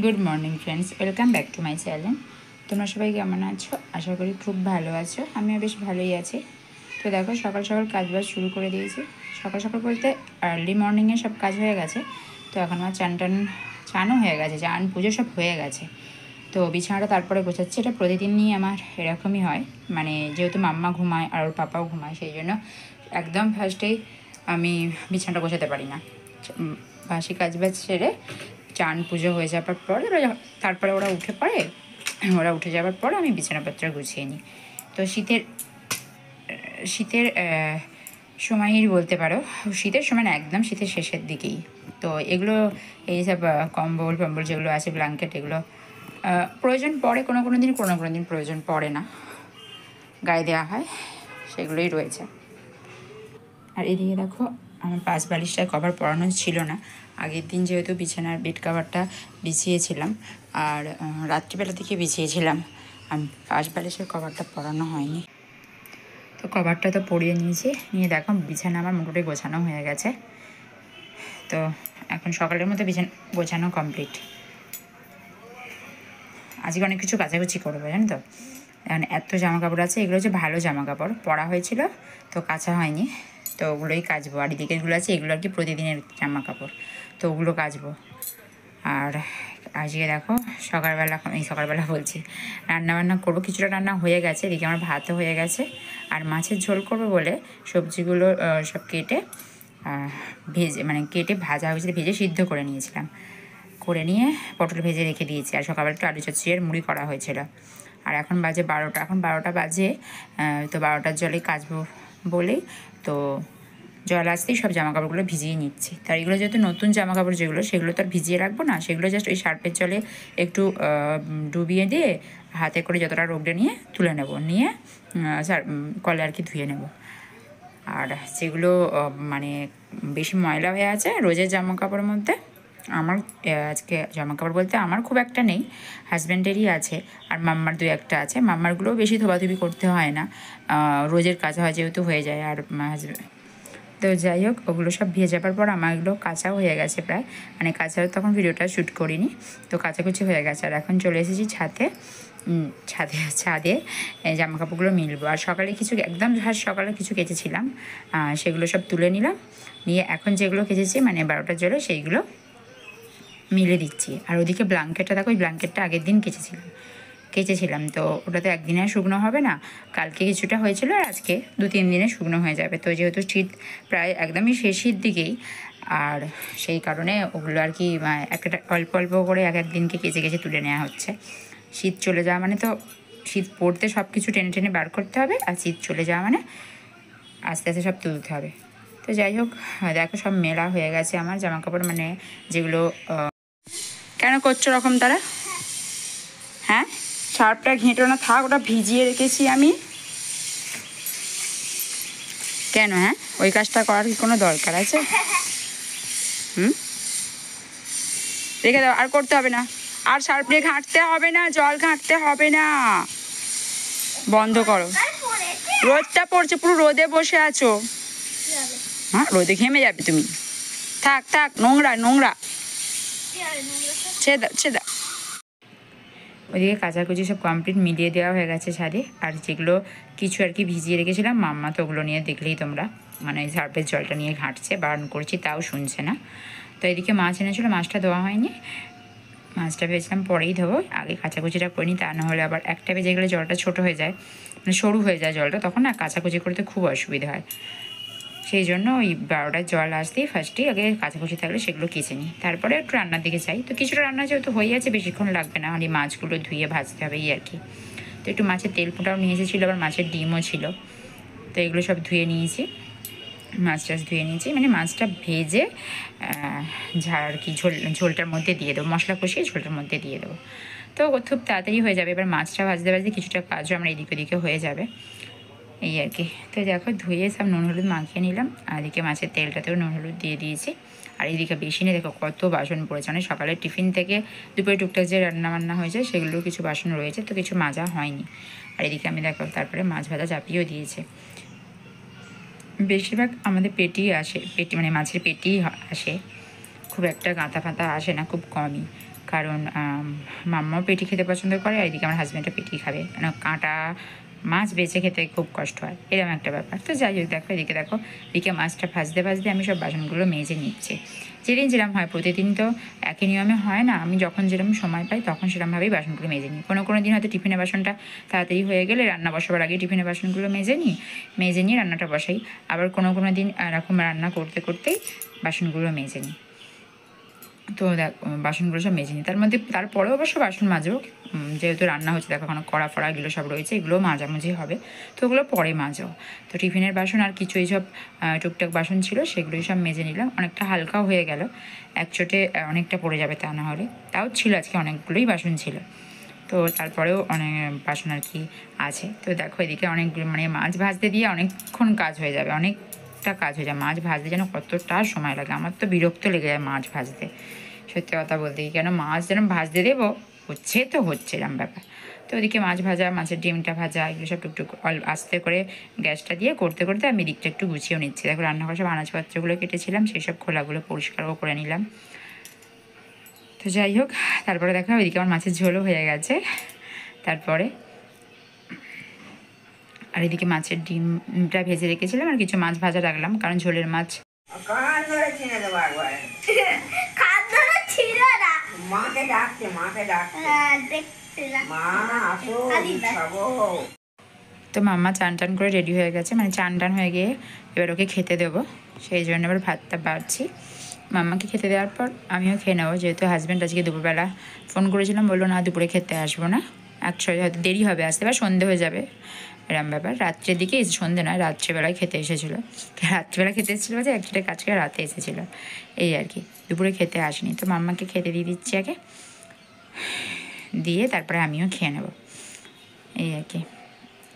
Good morning friends, welcome back to my channel. তোমরা সবাই কেমন আছো? আশা করি খুব ভালো আছো। আমিও বেশ ভালোই আছি। তো দেখো, সকাল সকাল কাজবাজ শুরু করে দিয়েছি। সকাল সকাল বলতে আর্লি মর্নিংয়ে সব কাজ হয়ে গেছে। তো এখন আমার চানও হয়ে গেছে, চান পুজো সব হয়ে গেছে। তো বিছানাটা তারপরে গোছাচ্ছি। এটা প্রতিদিনই আমার এরকমই হয়, মানে যেহেতু মাম্মা ঘুমায় আর ওর পাপাও ঘুমায়, সেই জন্য একদম ফার্স্টেই আমি বিছানাটা গোছাতে পারি না। বাসি কাজবাজ সেরে চান পুজো হয়ে যাবার পরে তারপরে ওরা উঠে যাওয়ার পর আমি বিছানাপত্র গুছিয়ে নিই। তো শীতের শীতের সময়ই বলতে পারো, শীতের সময় না, একদম শীতের শেষের দিকেই। তো এগুলো এইসব কম্বল টম্বল যেগুলো আছে, ব্ল্যাঙ্কেট, এগুলো প্রয়োজন পড়ে কোনো দিন প্রয়োজন পড়ে না, গায়ে দেওয়া হয়, সেগুলোই রয়েছে। আর এদিকে দেখো, আমার পাশ বালিশটায় কভার পরানো ছিল না। আগের দিন যেহেতু বিছানার বেড কভারটা বিছিয়েছিলাম আর রাত্রিবেলা থেকে বিছিয়েছিলাম, আর পাশ বালিশের কভারটা পরানো হয়নি। তো কভারটা তো পরিয়ে নিয়েছি, নিয়ে দেখো বিছানা আমার মোটামুটি গোছানো হয়ে গেছে। তো এখন সকালের মধ্যে বিছানা গোছানো কমপ্লিট। আজকে অনেক কিছু কাচাকুচি করবো, জানো তো। এখন এত জামা কাপড় আছে, এগুলো হচ্ছে ভালো জামা কাপড়, পরা হয়েছিল তো কাচা হয়নি, তো ওগুলোই কাচবো। আর এদিকে এগুলো আছে, এগুলো আর কি প্রতিদিনের জামা কাপড়, তো ওগুলো কাচবো। আর আজকে দেখো সকালবেলা বলছি, রান্নাবান্না করবো, কিছুটা রান্না হয়ে গেছে। এদিকে আমার ভাতও হয়ে গেছে। আর মাছের ঝোল করবো বলে সবজিগুলো সব কেটে কেটে ভাজা হয়েছিল, ভেজে সিদ্ধ করে নিয়েছিলাম, করে নিয়ে পটল ভেজে রেখে দিয়েছি। আর সকালবেলা একটু আলু চচ্চড়ি আর মুড়ি করা হয়েছিল। আর এখন বাজে 12টা, এখন 12টা বাজে। তো 12টার জলে কাচবো বলেই তো জল আসতেই সব জামাকাপড়গুলো ভিজিয়ে নিচ্ছি। তার এগুলো যেহেতু নতুন জামাকাপড়, সেগুলো তো আর ভিজিয়ে রাখবো না, সেগুলো জাস্ট ওই সার্ফের জলে একটু ডুবিয়ে দিয়ে হাতে করে যতটা রোগড়ে নিয়ে তুলে নেব, নিয়ে কলে আর কি ধুয়ে নেব। আর যেগুলো মানে বেশি ময়লা হয়ে আছে রোজের জামাকাপড়ের মধ্যে, আমার আজকে জামাকাপড় বলতে আমার খুব একটা নেই, হাজব্যান্ডেরই আছে, আর মাম্মার 2-1টা আছে। মাম্মারগুলোও বেশি ধোয়াধুবি করতে হয় না, রোজের কাচা হয় যেহেতু হয়ে যায়। আর তো যাই হোক, ওগুলো সব ভিজে যাবার পর আমার এগুলো কাঁচাও হয়ে গেছে প্রায়, মানে কাঁচা তখন ভিডিওটা শ্যুট করিনি, তো কাচাকুচি হয়ে গেছে। আর এখন চলে এসেছি ছাদে জামা কাপড়গুলো মিলবো। আর সকালে সকালে কিছু কেচেছিলাম, সেগুলো সব তুলে নিলাম, নিয়ে এখন যেগুলো কেচেছি মানে 12টার জলে, সেইগুলো মিলে দিচ্ছি। আর ওদিকে ব্ল্যাঙ্কেটটা দেখো, ওই ব্ল্যাঙ্কেটটা আগের দিন কেচেছিলাম, তো ওটা তো একদিনে শুকনো হবে না, কালকে কিছুটা হয়েছিল আর আজকে 2-3 দিনে শুকনো হয়ে যাবে। তো যেহেতু শীত প্রায় একদমই শেষের দিকেই, আর সেই কারণে ওগুলো আর কি একটা অল্প অল্প করে এক দিনকে কেচে তুলে নেওয়া হচ্ছে। শীত চলে যাওয়া মানে তো, শীত পড়তে সব কিছু টেনে টেনে বার করতে হবে, আর শীত চলে যাওয়া মানে আস্তে আস্তে সব তুলতে হবে। তো যাই হোক, দেখো সব মেলা হয়ে গেছে আমার জামাকাপড়, মানে যেগুলো কেন করছো রকম তারা, হ্যাঁ সার্ফটা ঘেঁটো না, থাক, ওটা ভিজিয়ে রেখেছি আমি, কেন? হ্যাঁ, ওই কাজটা করার কি কোনো দরকার আছে? রেখে দাও, আর করতে হবে না, আর সার্ফ দিয়ে ঘাঁটতে হবে না, জল ঘাঁটতে হবে না, বন্ধ করো। রোদটা পড়ছে, পুরো রোদে বসে আছো, হ্যাঁ রোদে ঘেমে যাবে তুমি, থাক, নোংরা ছেদা। ওদিকে কাচাকুচি সব কমপ্লিট, মিলিয়ে দেওয়া হয়ে গেছে ছাদে। আর যেগুলো কিছু আর কি ভিজিয়ে রেখেছিলাম, মাম্মা তো ওগুলো নিয়ে দেখলেই তোমরা, মানে সার্ফের জলটা নিয়ে ঘাঁটছে, বারণ করছি তাও শুনছে না। তো এদিকে মাছ এনেছিলো, মাছটা ধোয়া হয়নি, মাছটা ভেবেছিলাম পরেই ধোবো, আগে কাচাকুচিটা করিনি, তা না হলে আবার একটা ভেজে গেলে জলটা ছোটো হয়ে যায়, মানে সরু হয়ে যায় জলটা, তখন না কাচাকুচি করতে খুব অসুবিধা হয়। সেই জন্য ওই 12টার জল আসতেই ফার্স্টেই আগে কাচাকুচি থাকলে সেগুলো কেচে নিই, তারপরে একটু রান্নার দিকে চাই। তো কিছুটা রান্না যেহেতু হয়ে আছে, বেশিক্ষণ লাগবে না, মানে মাছগুলো ধুয়ে ভাজতে হবে আর কি। তো একটু মাছের তেল ফোটাও নিয়ে এসেছিলো, আবার মাছের ডিমও ছিল, তো এগুলো সব ধুয়ে নিয়েছি, মাছটা ধুয়ে নিয়েছি, মানে মাছটা ভেজে আর কি ঝোলটার মধ্যে দিয়ে দেবো, মশলা কষিয়ে ঝোলটার মধ্যে দিয়ে দেবো, তো খুব তাড়াতাড়ি হয়ে যাবে। এবার মাছটা ভাজতে কিছুটা কাজও আমার এদিক ওদিকে হয়ে যাবে, এই আর কি। তো দেখো ধুয়ে সব নুন হলুদ মাখিয়ে নিলাম, আর এদিকে মাছের তেলটাতেও নুন হলুদ দিয়ে দিয়েছি। আর এদিকে বেসিনে দেখো কত বাসন পড়েছে, মানে সকালের টিফিন থেকে দুপুরে টুকটাক যে রান্নাবান্না হয়েছে সেগুলোর কিছু বাসন রয়েছে, তো কিছু মাজা হয়নি। আর এদিকে আমি দেখো তারপরে মাছ ভাজা চাপিয়েও দিয়েছে। বেশিরভাগ আমাদের মানে মাছের পেটিই আসে, খুব একটা গাঁথা ফাঁতা আসে না, খুব কমই, কারণ মাম্মাও পেটি খেতে পছন্দ করে, আর এদিকে আমার হাজব্যান্ডও পেটি খাবে, কেন কাঁটা মাছ বেছে খেতে খুব কষ্ট হয়, এরকম একটা ব্যাপার। তো যাই হোক, দেখো এদিকে দেখো, এদিকে মাছটা ভাজতে ভাজতে আমি সব বাসনগুলো মেজে নিচ্ছি। যেদিন যেরকম হয়, প্রতিদিন তো একই নিয়মে হয় না, আমি যখন যেরকম সময় পাই তখন সেরকমভাবেই বাসনগুলো মেজে নিই। কোনো কোনো দিন হয়তো টিফিনের বাসনটা তাড়াতাড়ি হয়ে গেলে রান্না বসাবার আগে টিফিনের বাসনগুলো মেজে নিয়ে রান্নাটা বসাই। আবার কোনো কোনো দিন এরকম রান্না করতে করতেই বাসনগুলো মেজে নিই। তো দেখ বাসনগুলো সব মেজে নিই, তারপরেও অবশ্য বাসন মাজবো, যেহেতু রান্না হচ্ছে, দেখো এখন কড়া ফড়া এগুলো সব রয়েছে, এগুলো মাঝামাঝি হবে, তো ওগুলো পরে মাজো। তো টিফিনের বাসন আর কিছু এইসব টুকটাক বাসন ছিল, সেগুলোই সব মেজে নিলাম। অনেকটা হালকাও হয়ে গেল, একচোটে অনেকটা পড়ে যাবে তা না হলে। তাও ছিল, আজকে অনেকগুলোই বাসন ছিল, তো তারপরেও অনেক বাসন আর কি আছে। তো দেখো এদিকে অনেকগুলো মানে মাছ ভাজতে দিয়ে অনেকক্ষণ কাজ হয়ে যাবে, অনেকটা কাজ হয়ে যায়। মাছ ভাজতে যেন কতটা সময় লাগে, আমার তো বিরক্ত লেগে যায় মাছ ভাজতে, সত্যি কথা বলতে কি। কেন মাছ যেন ভাজতে দেবো, হচ্ছে তো হচ্ছে এরম ব্যাপার। তো ওদিকে মাছ ভাজা, মাছের ডিমটা ভাজা, এগুলো সব টুকটুক আস্তে করে গ্যাসটা দিয়ে করতে করতে আমি দিকটা একটু গুছিয়েও নিচ্ছি। দেখো রান্নাঘর সব আনাজপত্রগুলো কেটেছিলাম, সেই সব খোলাগুলো পরিষ্কারও করে নিলাম। তো যাই হোক, তারপরে দেখো ওইদিকে আমার মাছের ঝোলও হয়ে গেছে। তারপরে আর এদিকে মাছের ডিমটা ভেজে রেখেছিলাম, আর কিছু মাছ ভাজা রাখলাম, কারণ ঝোলের মাছ তো মাম্মা চান টান করে রেডি হয়ে গেছে, মানে চান টান হয়ে গিয়ে এবার ওকে খেতে দেবো, সেই জন্য এবার ভাতটা বাড়ছি। মাম্মাকে খেতে দেওয়ার পর আমিও খেয়ে নেবো, যেহেতু হাজব্যান্ড আজকে দুপুরবেলা ফোন করেছিলাম, বললো না দুপুরে খেতে আসবো না, অ্যাকচুয়ালি হয়তো দেরি হবে আসতে, বা সন্ধে হয়ে যাবে এরম ব্যাপার। রাত্রের দিকে সন্ধে নয়, রাত্রেবেলায় খেতে এসেছিলো, রাত্রিবেলা খেতে এসেছিলো যে একটা কাজ করে রাতে এসেছিলো, এই আর কি, দুপুরে খেতে আসেনি। তো মাম্মাকে খেতে দিয়ে দিচ্ছি আগে, দিয়ে তারপরে আমিও খেয়ে নেবো, এই আর কি।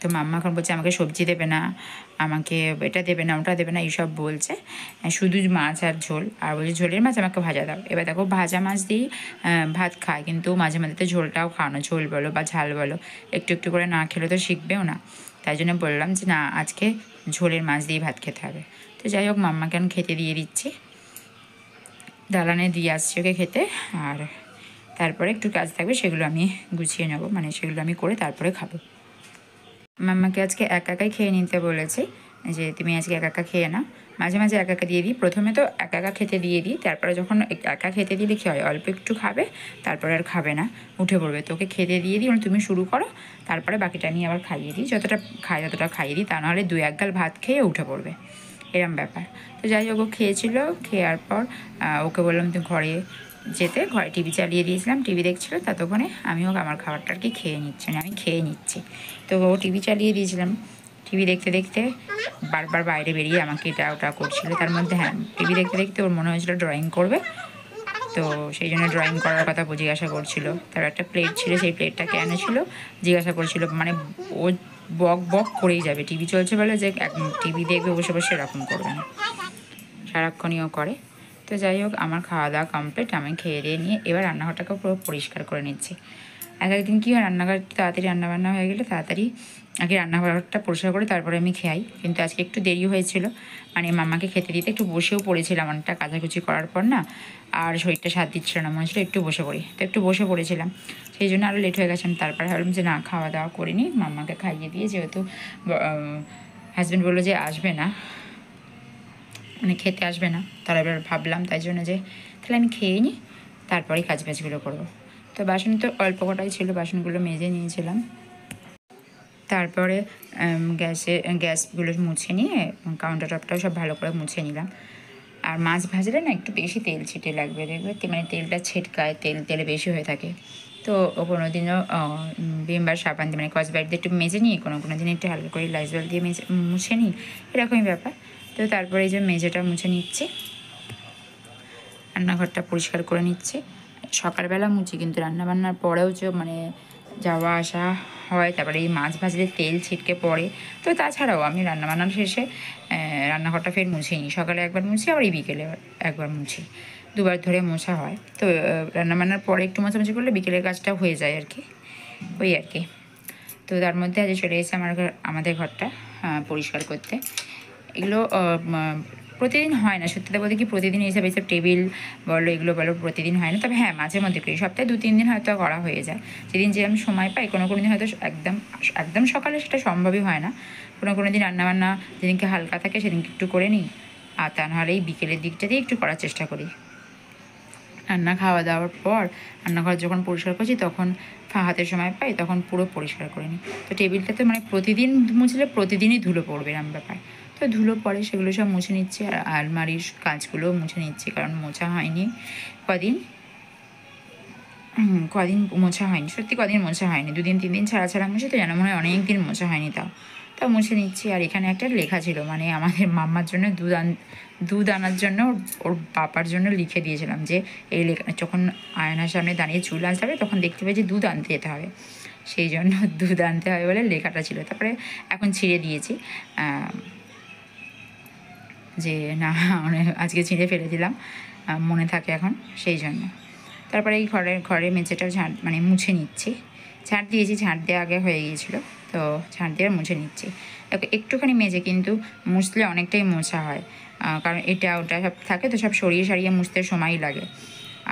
তো মাম্মা এখন বলছে আমাকে সবজি দেবে না, আমাকে এটা দেবে না, ওটা দেবে না, এইসব বলছে, শুধু মাছ আর ঝোল, আর বলছে ঝোলের মাছ আমাকে ভাজা দাও। এবার দেখো ভাজা মাছ দিয়েই ভাত খায়, কিন্তু মাঝে মাঝে তো ঝোলটাও খাওয়ানো, ঝোল বলো বা ঝাল বলো, একটু একটু করে না খেলে তো শিখবেও না। তাই জন্য বললাম যে না, আজকে ঝোলের মাছ দিয়েই ভাত খেতে হবে। তো যাই হোক, মাম্মাকে আমি খেতে দিয়ে দিচ্ছি, দালানে দিয়ে আসছি ওকে খেতে, আর তারপরে একটু কাজ থাকবে সেগুলো আমি গুছিয়ে নেবো, মানে সেগুলো আমি করে তারপরে খাবো। মাম্মাকে আজকে একা একাই খেয়ে নিতে বলেছি, যে তুমি আজকে একা একা খেয়ে না, মাঝে মাঝে একা একা দিয়ে দিই, প্রথমে তো একা একা খেতে দিয়ে দিই, তারপরে যখন একা খেতে দিলে কী হয়, অল্প একটু খাবে, তারপরে আর খাবে না, উঠে পড়বে। তোকে খেতে দিয়ে দিই, তুমি শুরু করো, তারপরে বাকিটা আমি আবার খাইয়ে দিই, যতটা খাই ততটা খাইয়ে দিই, তা নাহলে 2-1 গাল ভাত খেয়ে উঠে পড়বে, এরম ব্যাপার। তো যাই হোক, ও খেয়েছিল, খেয়ার পর ওকে বললাম তুমি ঘরে যেতে, ঘরে টিভি চালিয়ে দিয়েছিলাম, টিভি দেখছিলো, ততক্ষণে আমিও আমার খাবারটা আর কি খেয়ে নিচ্ছি, আমি খেয়ে নিচ্ছি। তো ও টিভি চালিয়ে দিয়েছিলাম, টিভি দেখতে দেখতে বারবার বাইরে বেরিয়ে আমাকে এটা ওটা করছিল, তার মধ্যে হ্যাঁ টিভি দেখতে দেখতে ওর মনে হয়েছিল ড্রয়িং করবে, তো সেই জন্য ড্রয়িং করার কথা জিজ্ঞাসা করছিল। তার একটা প্লেট ছিল, সেই প্লেটটাকে এনেছিল, জিজ্ঞাসা করছিল, মানে ও বক বক করেই যাবে, টিভি চলছে বলে যে টিভি দেখবে বসে বসে, এরকম করবে না, সারাক্ষণই ও করে। তো যাই হোক, আমার খাওয়া দাওয়া কমপ্লিট, আমি খেয়ে দিয়ে নিয়ে এবার রান্নাঘরটাকে পুরো পরিষ্কার করে নিচ্ছি। এক একদিন কী হয়, রান্নাঘর তাড়াতাড়ি রান্নাবান্না হয়ে গেলে তাড়াতাড়ি আগে রান্নাঘরটা পরিষ্কার করে তারপরে আমি খাই, কিন্তু আজকে একটু দেরি হয়েছিল, মানে মাম্মাকে খেতে দিতে একটু বসেও পড়েছিলাম, অনেকটা কাচাকুচি করার পর না, আর শরীরটা সাথ দিচ্ছিল না, মনে হচ্ছিলো একটু বসে পড়ি, তো একটু বসে পড়েছিলাম, সেই জন্য আরও লেট হয়ে গেছে। আমি তারপরে ভাবলাম যে না, খাওয়া দাওয়া করিনি, মাম্মাকে খাইয়ে দিয়ে, যেহেতু হাজব্যান্ড বললো যে আসবে না, মানে খেতে আসবে না, তার এবার ভাবলাম তাই জন্য যে তাহলে আমি খেয়ে নিই, তারপরেই কাজবাজগুলো করবো। তো বাসন তো অল্প কটাই ছিল, বাসনগুলো মেজে নিয়েছিলাম, তারপরে গ্যাসগুলো মুছে নিয়ে কাউন্টার টপটাও সব ভালো করে মুছে নিলাম। আর মাছ ভাজলে না একটু বেশি তেল ছিটে লাগবে, দেখবে মানে তেলটা ছিটকায়, তেলে বেশি হয়ে থাকে। তো কোনো দিনও ভিম বার সাবান দিয়ে, মানে কসবাইট দিয়ে একটু মেজে নিই, কোনো কোনো দিন একটু হালকা করে লাইজল দিয়ে মুছে নিই, এরকমই ব্যাপার। তো তারপরে এই যে মেজেটা মুছে নিচ্ছি, রান্নাঘরটা পরিষ্কার করে নিচ্ছি, সকালবেলা মুছি, কিন্তু রান্নাবান্নার পরেও যে মানে যাওয়া আসা হয়, তারপরে এই মাছ ভাজলে তেল ছিটকে পড়ে। তো তাছাড়াও আমি রান্নাবান্নার শেষে রান্নাঘরটা ফের মুছে নিই, সকালে একবার মুছি, আবার এই বিকেলে একবার মুছি, দুবার ধরে মোছা হয়। তো রান্নাবান্নার পরে একটু মোছামুছি করলে বিকেলের কাজটা হয়ে যায় আর কি, ওই আর কি। তো তার মধ্যে আজ চলে এসেছে আমাদের ঘরটা পরিষ্কার করতে। এগুলো প্রতিদিন হয় না, সত্যি বলতে কি প্রতিদিন এইসব টেবিল বলো এগুলো বলো প্রতিদিন হয় না, তবে হ্যাঁ মাঝে মধ্যে করি, সপ্তাহে 2-3 দিন হয়তো করা হয়ে যায়, যেদিন যে আমি সময় পাই। কোনো দিন হয়তো একদম একদম সকালে সেটা সম্ভবই হয় না, কোনো দিন রান্নাবান্না যেদিনকে হালকা থাকে সেদিনকে একটু করে নিই, আর তা নাহলে এই বিকেলের দিকটাতেই একটু করার চেষ্টা করি। রান্না খাওয়া দাওয়ার পর রান্নাঘর যখন পরিষ্কার করছি তখন হাতের সময় পাই তখন পুরো পরিষ্কার করে নিই। তো টেবিলটা তো মানে প্রতিদিন মুছলে প্রতিদিনই ধুলো পড়বে এরম ব্যাপার, তো ধুলো পড়ে সেগুলো সব মুছে নিচ্ছি, আর আলমারির কাজগুলোও মুছে নিচ্ছি, কারণ মোছা হয়নি কদিন মোছা হয়নি, সত্যি কদিন মোছা হয়নি, 2-3 দিন ছাড়া ছাড়া মুছে, তো যেন মনে হয় অনেক দিন মোছা হয়নি, তাও মুছে নিচ্ছি। আর এখানে একটা লেখা ছিল, মানে আমাদের মাম্মার জন্য দুধ আনার জন্য ওর পাপার জন্য লিখে দিয়েছিলাম যে এই লেখা, যখন আয়নার সামনে দাঁড়িয়ে চুল আসতে হবে তখন দেখতে পাই যে দুধ আনতে যেতে হবে, সেই জন্য দুধ আনতে হবে বলে লেখাটা ছিল। তারপরে এখন ছিঁড়ে দিয়েছি, যে না মানে আজকে ছিঁড়ে ফেলে দিলাম, মনে থাকে এখন, সেই জন্য। তারপরে এই ঘরে মেঝেটাও মানে মুছে নিচ্ছি, ঝাঁট দিয়েছি, ঝাঁট দেওয়া আগে হয়ে গিয়েছিলো, তো ঝাঁট দিয়ে মুছে নিচ্ছি। একটুখানি মেজে কিন্তু মুছলে অনেকটাই মোছা হয়, কারণ এটা ওটা সব থাকে তো, সব সরিয়ে সারিয়ে মুছতে সময়ই লাগে।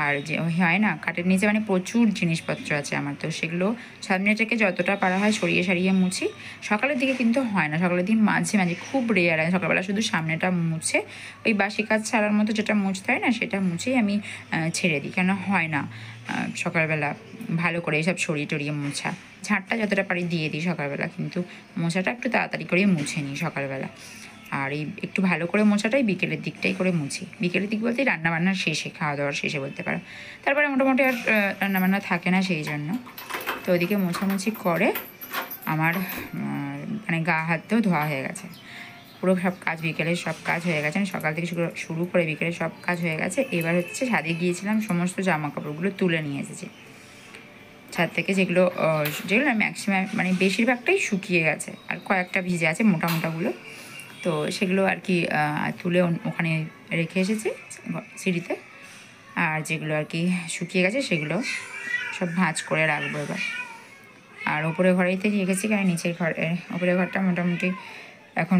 আর যে হয় না কাঠের নিচে মানে প্রচুর জিনিসপত্র আছে আমার, তো সেগুলো সামনে থেকে যতটা পারা হয় সরিয়ে সারিয়ে মুছি। সকালের দিকে কিন্তু হয় না, সকালের দিন মাঝে মাঝে খুব রেয়ার হয়, সকালবেলা শুধু সামনেটা মুছে ওই বাসি কাজ ছাড়ার মতো যেটা মুছতে হয় না সেটা মুছেই আমি ছেড়ে দিই, কেন হয় না সকালবেলা ভালো করে এইসব সরিয়ে টরিয়ে মোছা। ঝাঁটটা যতটা পারি দিয়ে দিই সকালবেলা, কিন্তু মোছাটা একটু তাড়াতাড়ি করেই মুছে নিই সকালবেলা। আর এই একটু ভালো করে মোছাটাই বিকেলের দিকটাই করে মুছি, বিকেলের দিক বলতে রান্নাবান্নার শেষে, খাওয়া দাওয়ার শেষে বলতে পারো। তারপরে মোটামুটি আর রান্নাবান্না থাকে না সেই জন্য। তো ওইদিকে মোছামুছি করে আমার মানে গা হাতও ধোয়া হয়ে গেছে, পুরো সব কাজ বিকেলের সব কাজ হয়ে গেছে, সকাল থেকে শুরু করে বিকেলের সব কাজ হয়ে গেছে। এবার হচ্ছে ছাদে গিয়েছিলাম, সমস্ত জামা কাপড়গুলো তুলে নিয়ে এসেছি ছাদ থেকে, যেগুলো ম্যাক্সিমাম মানে বেশিরভাগটাই শুকিয়ে গেছে, আর কয়েকটা ভিজে আছে মোটাগুলো, তো সেগুলো আর কি তুলে ওখানে রেখে এসেছি সিঁড়িতে। আর যেগুলো আর কি শুকিয়ে গেছে সেগুলো সব ভাঁজ করে রাখবো এবার। আর ওপরের ঘরেতে রেখেছি, কারণ নিচের ওপরের ঘরটা মোটামুটি এখন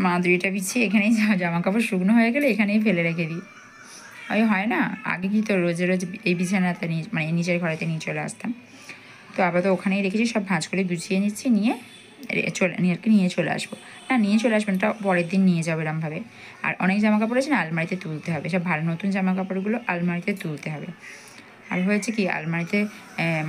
মাদুরিটা বিছিয়ে এখানেই জামা কাপড় শুকনো হয়ে গেলে এখানেই ফেলে রেখে দিই। ওই হয় না আগে কি তো রোজ এই বিছানাতে মানে নিচের ঘরেতে নিয়ে চলে আসতাম, তো আপাতত ওখানেই রেখেছি, সব ভাঁজ করে গুছিয়ে নিচ্ছি, নিয়ে আর কি নিয়ে চলে আসবো। না নিয়ে চলে আসবেন, ওটা পরের দিন নিয়ে যাবো এরমভাবে। আর অনেক জামা কাপড় আছে না আলমারিতে তুলতে হবে, সব ভালো নতুন জামা কাপড়গুলো আলমারিতে তুলতে হবে। আর হয়েছে কি আলমারিতে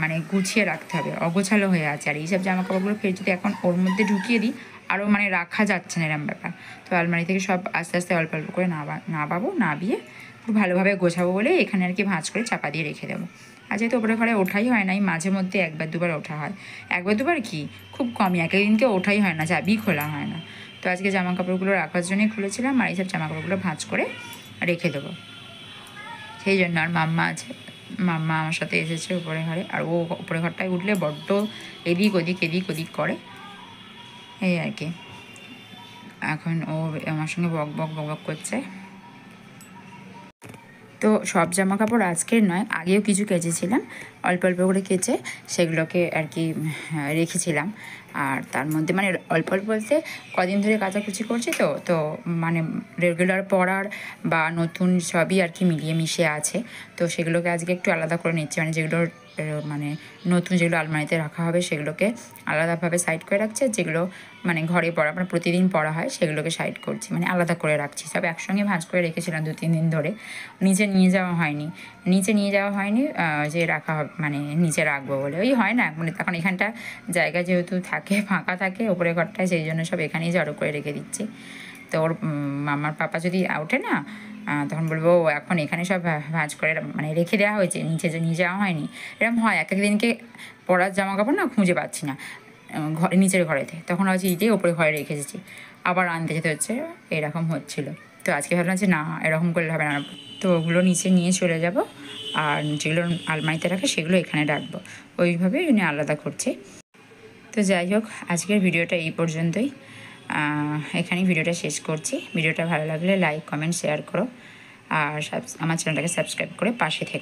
মানে গুছিয়ে রাখতে হবে, অগোছালো হয়ে আছে, আর এইসব জামা কাপড়গুলো ফের যদি এখন ওর মধ্যে ঢুকিয়ে দিই আরও মানে রাখা যাচ্ছে না এরম ব্যাপার। তো আলমারি থেকে সব আস্তে আস্তে অল্প অল্প করে নাবিয়ে খুব ভালোভাবে গোছাবো বলে এখানে আর কি ভাঁজ করে চাপা দিয়ে রেখে দেবো। আর যেহেতু ওপরে ঘরে ওঠাই হয় না, মাঝে মধ্যে 1-2বার ওঠা হয়, 1-2বার কি খুব কমই, একদিনকে ওঠাই হয় না, চাবি খোলা হয় না। তো আজকে জামা কাপড়গুলো রাখার জন্যই খুলেছিলাম, আর এইসব জামা কাপড়গুলো ভাঁজ করে রেখে দেবো, সেই জন্য। আর মাম্মা আমার সাথে এসেছে উপরে ঘরে, আর ও উপরে ঘরটায় উঠলে বড্ড এদিক ওদিক করে, এই আর কি। এখন ও আমার সঙ্গে বক করছে। তো সব জামা কাপড় আজকের নয়, আগেও কিছু কেচেছিলাম, অল্প করে কেচে সেগুলোকে আর কি রেখেছিলাম। আর তার মধ্যে মানে অল্প বলতে কদিন ধরে কাচাকুচি করছি, তো মানে রেগুলার পরার বা নতুন সবই আর কি মিলিয়ে মিশিয়ে আছে, তো সেগুলোকে আজকে একটু আলাদা করে নিচ্ছি, মানে যেগুলোর মানে নতুন যেগুলো আলমারিতে রাখা হবে সেগুলোকে আলাদাভাবে সাইড করে রাখছি, আর যেগুলো মানে ঘরে পরা মানে প্রতিদিন পরা হয় সেগুলোকে সাইড করছি, মানে আলাদা করে রাখছি। সব একসঙ্গে ভাঁজ করে রেখেছিলাম 2-3 দিন ধরে, নিচে নিয়ে যাওয়া হয়নি যে রাখা হবে মানে নিচে রাখবো বলে, ওই হয় না মানে তখন এখানটা জায়গা যেহেতু থাকে ফাঁকা থাকে ওপরে ঘরটায়, সেই জন্য সব এখানেই জড়ো করে রেখে দিচ্ছি। তো ওর আমার পাপা যদি ওঠে না তখন বলবো এখন এখানে সব ভাঁজ করে মানে রেখে দেওয়া হয়েছে, নিচে যে নিয়ে যাওয়া হয়নি। এরকম হয়, এক একদিনকে পরার জামা কাপড় না খুঁজে পাচ্ছি না নিচের ঘরেতে, তখন হচ্ছে ইটেই ওপরে ঘরে রেখে এসেছি, আবার আনতে যেতে হচ্ছে, এরকম হচ্ছিলো। তো আজকে ভাবলাম যে না এরকম করলে হবে না, তো ওগুলো নিচে নিয়ে চলে যাব, আর যেগুলো আলমারিতে রাখে সেগুলো এখানে রাখবো, ওইভাবে উনি আলাদা করছে। তো যাই হোক আজকের ভিডিওটা এই পর্যন্তই, এখানেই ভিডিওটা শেষ করছি। ভিডিওটা ভালো লাগলে লাইক কমেন্ট শেয়ার করো, আর আমার চ্যানেলটাকে সাবস্ক্রাইব করে পাশে থেকো।